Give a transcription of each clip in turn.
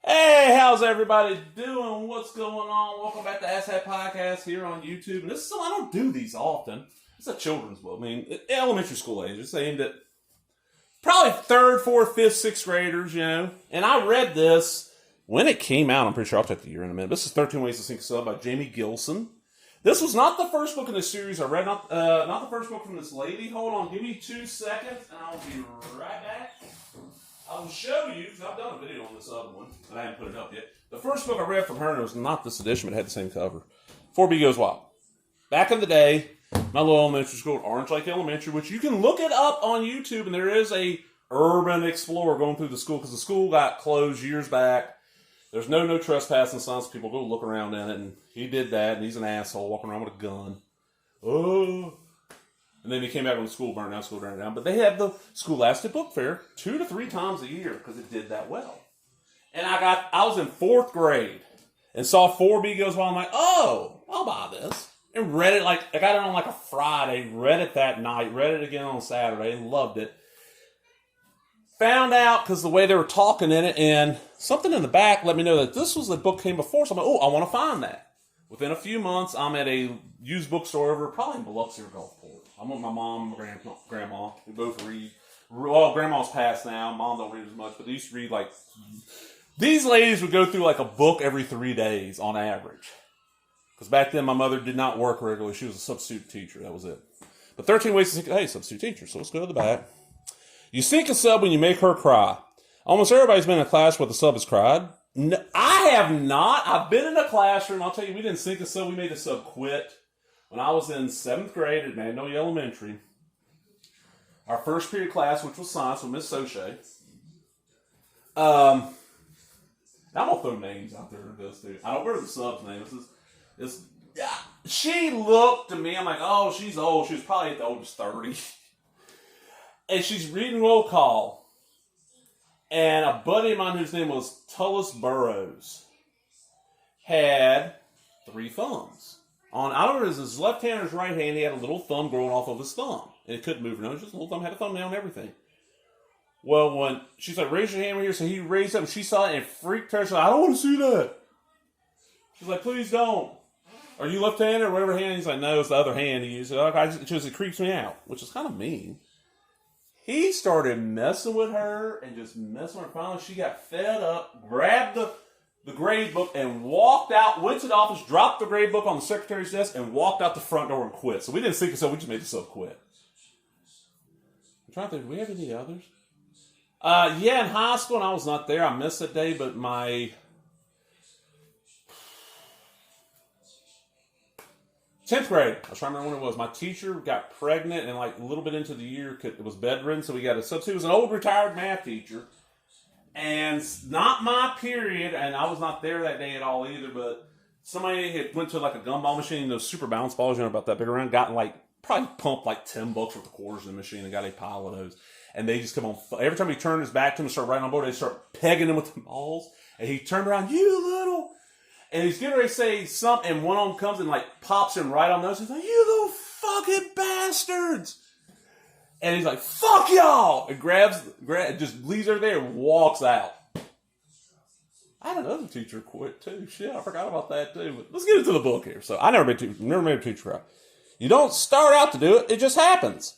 Hey, how's everybody doing? What's going on? Welcome back to Ass Hat Podcast here on YouTube. And this is something I don't do these often. It's a children's book. I mean, elementary school age. It's aimed at probably 3rd, 4th, 5th, 6th graders, you know. And I read this when it came out. I'm pretty sure I'll check the year in a minute. This is 13 Ways to Sink a Sub by Jamie Gilson. This was not the first book in this series I read. Not the first book from this lady. Hold on. Give me 2 seconds and I'll be right back. I will show you, because I've done a video on this other one, and I haven't put it up yet. The first book I read from her, and it was not this edition, but it had the same cover. 4B Goes Wild. Back in the day, my little elementary school, Orange Lake Elementary, which you can look it up on YouTube, and there is a urban explorer going through the school, because the school got closed years back. There's no trespassing signs, so people go look around in it, and he did that, and he's an asshole walking around with a gun. Oh. And then he came back when the school burned down, But they had the Scholastic Book Fair 2 to 3 times a year because it did that well. And I was in 4th grade and saw 4B Goes Wild. I'm like, oh, I'll buy this. And read it I got it on like a Friday, read it that night, read it again on Saturday, and loved it. Found out because the way they were talking in it, and something in the back let me know that this was the book came before. So I'm like, oh, I want to find that. Within a few months, I'm at a used bookstore over, probably in Biloxi or Gulfport. I'm with my mom and grandma. We both read. Well, grandma's passed now. Mom don't read as much, but they used to read these ladies would go through like a book every 3 days on average. Because back then my mother did not work regularly. She was a substitute teacher. That was it. But 13 Ways to Sink, hey, substitute teacher. So let's go to the back. You sink a sub when you make her cry. Almost everybody's been in a class where the sub has cried. No, I have not. I've been in a classroom. I'll tell you, we didn't sink a sub. We made the sub quit. When I was in 7th grade at Magnolia Elementary, our first period class, which was science with Miss Soche, I'm going to throw names out there to this too. I don't remember the sub's name. She looked to me, I'm like, oh, she's old. She was probably at the oldest 30. And she's reading roll call. And a buddy of mine whose name was Tullis Burrows had 3 thumbs. I don't know, it was his left hand or his right hand, he had a little thumb growing off of his thumb. And it couldn't move. No, just a little thumb, had a thumbnail and everything. Well, when she's like, raise your hand over here, so he raised up and she saw it and it freaked her. She's like, I don't want to see that. She's like, please don't. Are you left-handed or whatever hand? He's like, no, it's the other hand he used. It creeps me out, which is kind of mean. He started messing with her and just messing with her. Finally, she got fed up, grabbed the grade book and walked out, went to the office, dropped the grade book on the secretary's desk, and walked out the front door and quit. So we didn't sink it, so we just made the sub quit. I'm trying to think, do we have any others? Yeah, in high school, and I was not there. I missed that day, but my 10th grade, I was trying to remember when it was. My teacher got pregnant, and a little bit into the year, it was bedridden, so we got a substitute. It was an old retired math teacher. And not my period, and I was not there that day at all either, but somebody had went to a gumball machine, those super bounce balls, about that big around, gotten probably pumped $10 worth of quarters in the machine and got a pile of those. And they just come on, every time he turned his back to him and started riding on board, they start pegging him with the balls. And he turned around, you little, and he's getting ready to say something, and one of them comes and pops him right on those. He's like, you little fucking bastards. And he's like, fuck y'all! And just leaves her there and walks out. I had another teacher quit too. Shit, I forgot about that too. But let's get into the book here. So I never made a teacher cry. You don't start out to do it, it just happens.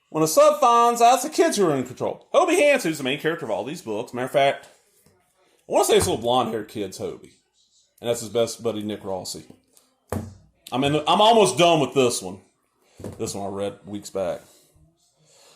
When a sub finds out, it's the kids who are in control. Hobie Hanson, who's the main character of all these books. Matter of fact, I want to say this little blonde-haired kid's Hobie. And that's his best buddy, Nick Rossi. I'm almost done with this one. This one I read weeks back.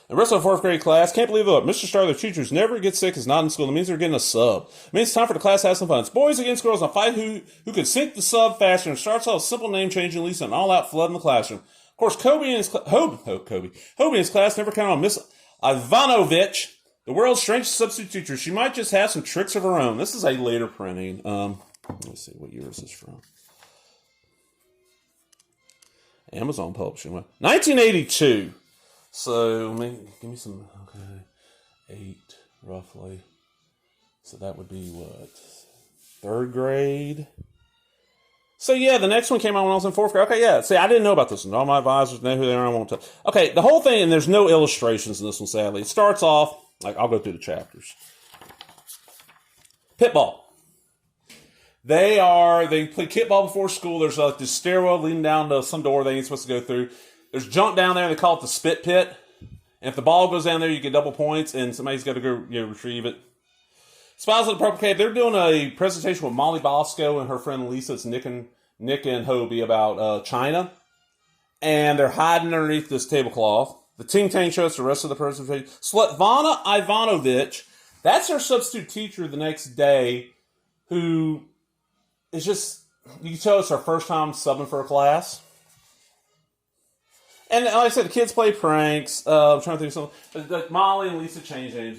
The rest of the 4th grade class, can't believe it. Mr. Star, their teachers never get sick, is not in school. It means they're getting a sub. It means it's time for the class to have some fun. It's boys against girls and a fight who can sink the sub faster, and starts out a simple name change and leads to an all-out flood in the classroom. Of course, Hobie and his class never count on Miss Ivanovich, the world's strangest substitute teacher. She might just have some tricks of her own. This is a later printing. Let's see, what year is this from? Amazon Publishing. 1982. So, give me some, okay, 8, roughly. So that would be what? 3rd grade? So yeah, the next one came out when I was in 4th grade. Okay, yeah. See, I didn't know about this one. All my advisors know who they are. I won't tell. Okay, the whole thing, and there's no illustrations in this one, sadly. It starts off, I'll go through the chapters. Pitball. They play kickball before school. There's like this stairwell leading down to some door they ain't supposed to go through. There's junk down there, and they call it the spit pit. And if the ball goes down there, you get double points, and somebody's got to go retrieve it. Spies of the Purple Cave, they're doing a presentation with Molly Bosco and her friend Lisa. It's Nick and Hobie about China. And they're hiding underneath this tablecloth. The Ting Tang shows the rest of the presentation. Svetlana Ivanovich, that's her substitute teacher the next day, who is just, you can tell it's her first time subbing for a class. And like I said, the kids play pranks. I'm trying to think of something. Like Molly and Lisa change names.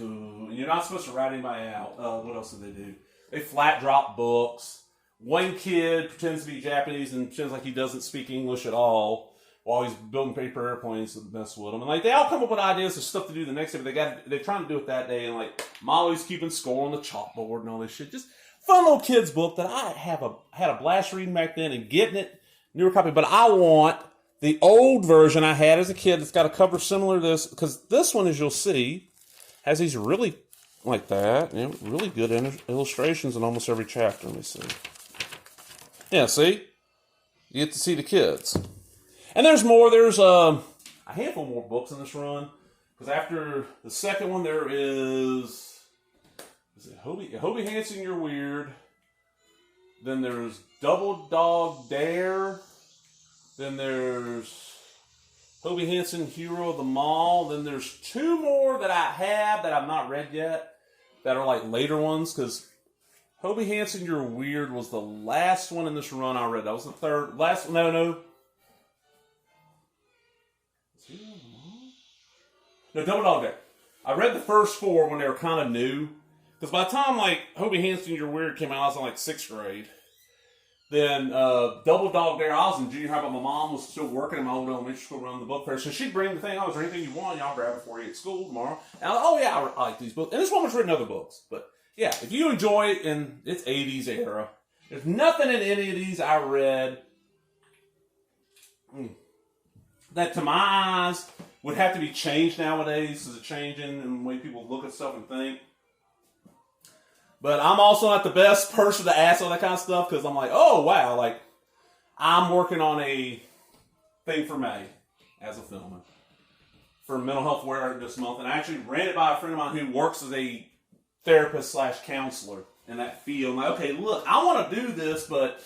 You're not supposed to rat anybody out. What else do they do? They flat drop books. One kid pretends to be Japanese and pretends like he doesn't speak English at all while he's building paper airplanes to mess with them. And like they all come up with ideas of stuff to do the next day, but they're trying to do it that day. And like Molly's keeping score on the chalkboard and all this shit. Just fun little kids book that I had a blast reading back then and getting it newer copy. But I want the old version I had as a kid. It's got a cover similar to this, because this one, as you'll see, has these really, like that, really good illustrations in almost every chapter. Let me see. Yeah, see? You get to see the kids. And there's more. There's a handful more books in this run, because after the second one, there is it Hobie Hanson, You're Weird. Then there's Double Dog Dare. Then there's Hobie Hanson, Hero of the Mall. Then there's two more that I have that I've not read yet that are like later ones, because Hobie Hanson, You're Weird was the last one in this run I read. That was the third. Last one. No. No, Double Dog Dare. I read the first four when they were kind of new. Because by the time like Hobie Hanson, You're Weird came out, I was in like 6th grade. Then Double Dog Dare, I was in junior high, but my mom was still working in my old elementary school running the book fair. So she'd bring the thing, is there anything you want? Y'all grab it for you at school tomorrow. And I was, oh yeah, I like these books. And this woman's written other books. But yeah, if you enjoy it, and it's 80s era, there's nothing in any of these I read that to my eyes would have to be changed nowadays. Because it's changing in the way people look at stuff and think. But I'm also not the best person to ask all that kind of stuff, because I'm like, oh, wow, like, I'm working on a thing for May as a filmer for mental health awareness this month. And I actually ran it by a friend of mine who works as a therapist / counselor in that field. I'm like, okay, look, I want to do this, but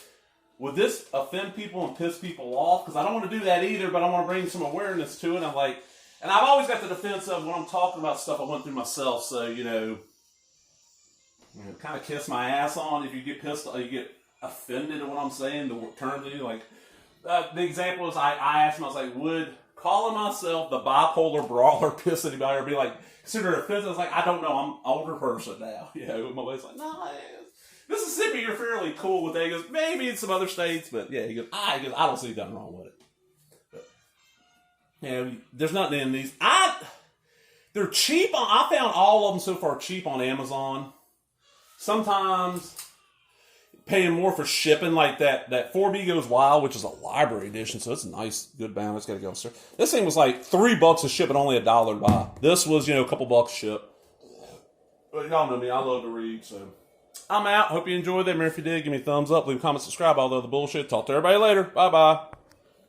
would this offend people and piss people off? Because I don't want to do that either, but I want to bring some awareness to it. I'm like, and I've always got the defense of when I'm talking about stuff I went through myself, so, kind of kiss my ass on if you get pissed, you get offended at what I'm saying, the terms you like. The example is I asked him, I was like, would calling myself the bipolar brawler piss anybody or be like considered offensive? I was like, I don't know, I'm an older person now. My wife's like, no, Mississippi, you're fairly cool with that. He goes, maybe in some other states, but yeah, he goes, I don't see nothing wrong with it. But, there's nothing in these. They're cheap. I found all of them so far cheap on Amazon. Sometimes paying more for shipping, like that 4B Goes Wild, which is a library edition, so it's a nice, good balance. Got to go upstairs. This thing was like $3 to ship and only $1 to buy. This was, a couple bucks ship. But y'all know me, I love to read, so I'm out. Hope you enjoyed that. Remember, if you did, give me a thumbs up, leave a comment, subscribe, all the other bullshit. Talk to everybody later. Bye-bye.